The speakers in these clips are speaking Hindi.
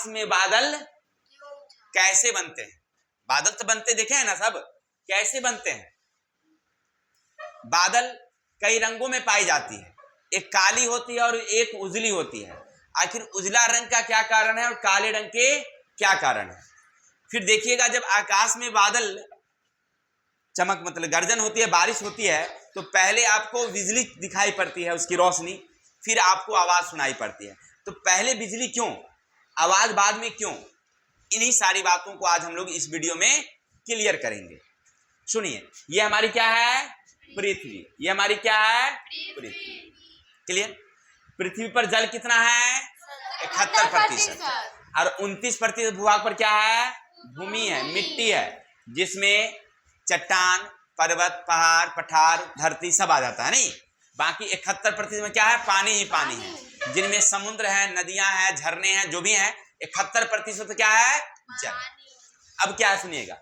में बादल कैसे बनते हैं? बादल तो बनते देखे हैं ना सब, कैसे बनते हैं? बादल कई रंगों में पाई जाती है, एक काली होती है और एक उजली होती है। आखिर उजला रंग का क्या कारण है और काले रंग के क्या कारण है? फिर देखिएगा जब आकाश में बादल चमक मतलब गर्जन होती है, बारिश होती है, तो पहले आपको बिजली दिखाई पड़ती है, उसकी रोशनी, फिर आपको आवाज सुनाई पड़ती है। तो पहले बिजली क्यों, आवाज बाद में क्यों? इन्हीं सारी बातों को आज हम लोग इस वीडियो में क्लियर करेंगे। सुनिए, ये हमारी क्या है? पृथ्वी। ये हमारी क्या है? पृथ्वी। क्लियर? पृथ्वी पर जल कितना है? 71%। और 29% भूभाग पर क्या है? भूमि है, मिट्टी है, जिसमें चट्टान, पर्वत, पहाड़, पठार, धरती सब आ जाता है। नहीं, बाकी 71% में क्या है? पानी ही पानी है, जिनमें समुद्र है, नदियां हैं, झरने हैं, जो भी हैं। 71% क्या है? जल। अब क्या है सुनिएगा,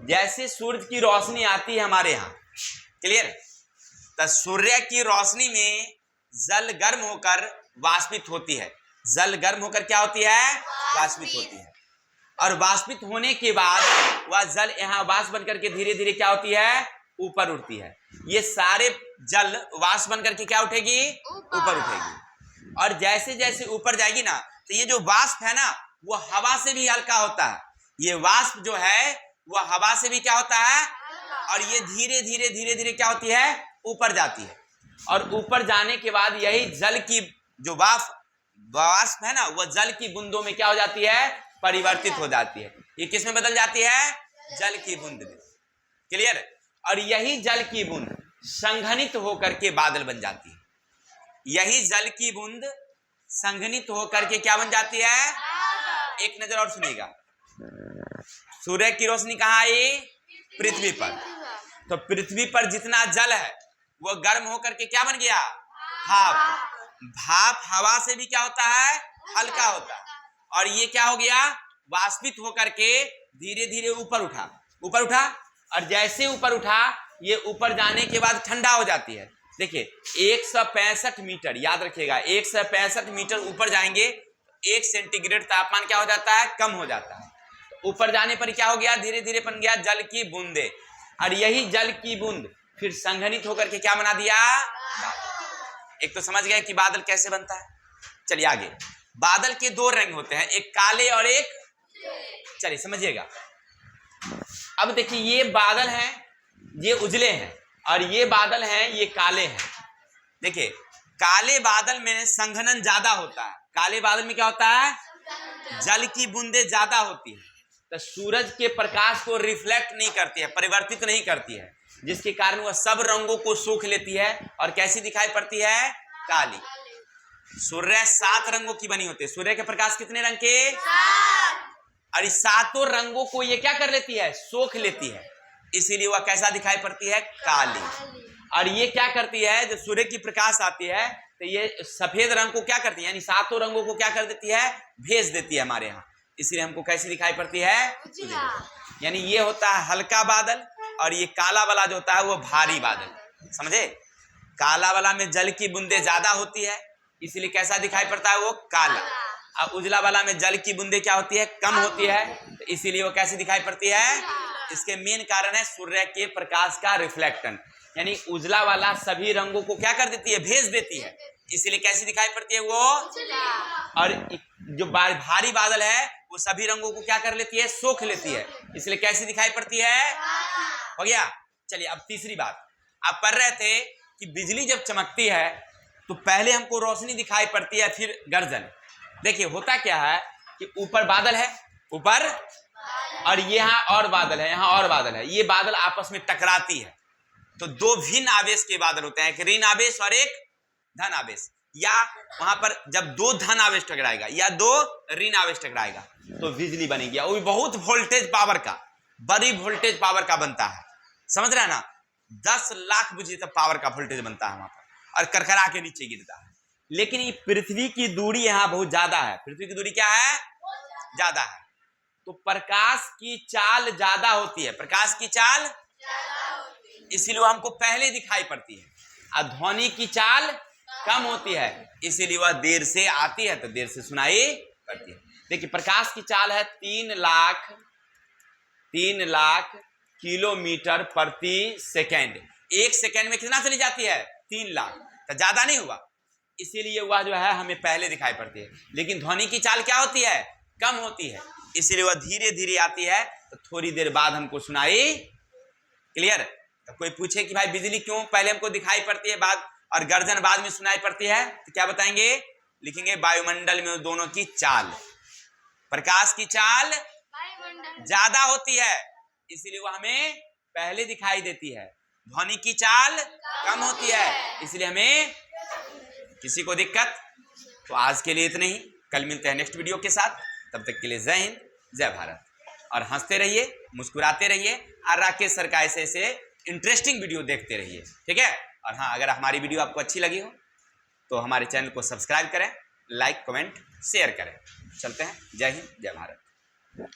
जैसे सूरज की रोशनी आती है हमारे यहाँ, क्लियर, तो सूर्य की रोशनी में जल गर्म होकर वाष्पित होती है। जल गर्म होकर क्या होती है? वाष्पित होती है। और वाष्पित होने के बाद वह जल यहाँ वाष्प बनकर के धीरे धीरे क्या होती है? ऊपर उठती है। ये सारे जल वाष्प बनकर के क्या उठेगी? ऊपर उठेगी। और जैसे जैसे ऊपर जाएगी ना, तो ये जो वाष्प है ना, वो हवा से भी हल्का होता है। ये वाष्प जो है वह हवा से भी क्या होता है? और ये धीरे धीरे धीरे धीरे क्या होती है? ऊपर जाती है। और ऊपर जाने के बाद यही जल की जो वाष्प है ना, वह जल की बूंदों में क्या हो जाती है? परिवर्तित हो जाती है। ये किस में बदल जाती है? जल की बूंद में। क्लियर? और यही जल की बूंद संघनित होकर के बादल बन जाती है। यही जल की बूंद संघनित होकर के क्या बन जाती है? एक नजर और सुनिएगा, सूर्य की रोशनी कहाँ आई? पृथ्वी पर। तो पृथ्वी पर जितना जल है वो गर्म होकर के क्या बन गया? भाप। भाप हवा से भी क्या होता है? हल्का होता है। और ये क्या हो गया? वाष्पित होकर के धीरे धीरे ऊपर उठा। ऊपर उठा, और जैसे ऊपर उठा, ये ऊपर जाने के बाद ठंडा हो जाती है। देखिए 165 मीटर, याद रखिएगा, 165 मीटर ऊपर जाएंगे, 1 सेंटीग्रेड तापमान क्या हो जाता है? कम हो जाता है। तो ऊपर जाने पर क्या हो गया? धीरे धीरे बन गया जल की बूंदे। और यही जल की बूंद फिर संघनित होकर के क्या बना दिया? एक तो समझ गए कि बादल कैसे बनता है। चलिए आगे। बादल के दो रंग होते हैं, एक काले और एक, चलिए समझिएगा। अब देखिए, ये बादल हैं, ये उजले हैं, और ये बादल हैं, ये काले हैं। देखिए काले बादल में संघनन ज्यादा होता है। काले बादल में क्या होता है? जल की बूंदे ज्यादा होती है, तो सूरज के प्रकाश को रिफ्लेक्ट नहीं करती है, परिवर्तित नहीं करती है, जिसके कारण वह सब रंगों को सोख लेती है और कैसी दिखाई पड़ती है? काली। सूर्य 7 रंगों की बनी होती है। सूर्य के प्रकाश कितने रंग के? 7। और इस 7 रंगों को ये क्या कर लेती है? सोख लेती है, इसीलिए वह कैसा दिखाई पड़ती है? काली। और ये क्या करती है? जब सूर्य की प्रकाश आती है तो ये सफेद रंग को क्या करती है? यानी 7 रंगों को क्या कर देती है? भेज देती है हमारे यहाँ, इसलिए हमको कैसी दिखाई पड़ती है? यानी ये होता है हल्का बादल, और ये काला वाला जो होता है वो भारी बादल। समझे? काला वाला में जल की बूंदे ज्यादा होती है, इसलिए कैसा दिखाई पड़ता है? वो काला। और उजला वाला में जल की बूंदे क्या होती है? कम होती है, तो इसीलिए वो कैसी दिखाई पड़ती है? इसके मेन कारण है सूर्य के प्रकाश का रिफ्लेक्शन। यानी उजला वाला सभी रंगों को क्या कर देती है? भेज देती है, इसीलिए कैसी दिखाई पड़ती है? वो। और जो भारी बादल है वो सभी रंगों को क्या कर लेती है? सोख लेती है, इसलिए कैसी दिखाई पड़ती है? हो गया। चलिए अब तीसरी बात, आप पढ़ रहे थे कि बिजली जब चमकती है तो पहले हमको रोशनी दिखाई पड़ती है, फिर गर्जन। देखिए होता क्या है कि ऊपर बादल है, ऊपर, और यहाँ और बादल है, यहाँ और बादल है, ये बादल आपस में टकराती है, तो 2 भिन्न आवेश के बादल होते हैं, एक ऋण आवेश और एक धन आवेश। या वहां पर जब 2 धन आवेश टकराएगा या 2 ऋण आवेश टकराएगा तो बिजली बनेगी, वो भी बहुत वोल्टेज पावर का, बड़ी वोल्टेज पावर का बनता है। समझ रहे हैं ना? 10 लाख बुझे तक पावर का वोल्टेज बनता है वहां पर, और करकरा के नीचे गिरता है। लेकिन ये पृथ्वी की दूरी यहाँ बहुत ज्यादा है। पृथ्वी की दूरी क्या है? ज्यादा है, तो प्रकाश की चाल ज्यादा होती है। प्रकाश की चाल इसीलिए हमको पहले दिखाई पड़ती है, और ध्वनि की चाल कम होती है, इसीलिए वह देर से आती है, तो देर से सुनाई पड़ती है। देखिए प्रकाश की चाल है 3 लाख किलोमीटर प्रति सेकेंड। 1 सेकेंड में कितना चली जाती है? 3 लाख। तो ज्यादा नहीं हुआ, इसीलिए वह जो है हमें पहले दिखाई पड़ती है। लेकिन ध्वनि की चाल क्या होती है? कम होती है, इसीलिए वह धीरे धीरे आती है, तो थोड़ी देर बाद हमको सुनाई। क्लियर? तो कोई पूछे कि भाई बिजली क्यों पहले हमको दिखाई पड़ती है बाद और गर्जन बाद में सुनाई पड़ती है, तो क्या बताएंगे? लिखेंगे वायुमंडल में दोनों की चाल। प्रकाश की चाल ज्यादा होती है, इसलिए वह हमें पहले दिखाई देती है। ध्वनि की चाल कम होती है, इसलिए हमें किसी को दिक्कत। तो आज के लिए इतना ही, कल मिलते हैं नेक्स्ट वीडियो के साथ। तब तक के लिए जय हिंद, जय भारत। और हंसते रहिए, मुस्कुराते रहिए और राकेश सर का ऐसे इंटरेस्टिंग वीडियो देखते रहिए, ठीक है? और हाँ, अगर हमारी वीडियो आपको अच्छी लगी हो तो हमारे चैनल को सब्सक्राइब करें, लाइक कमेंट शेयर करें। चलते हैं, जय हिंद, जय भारत।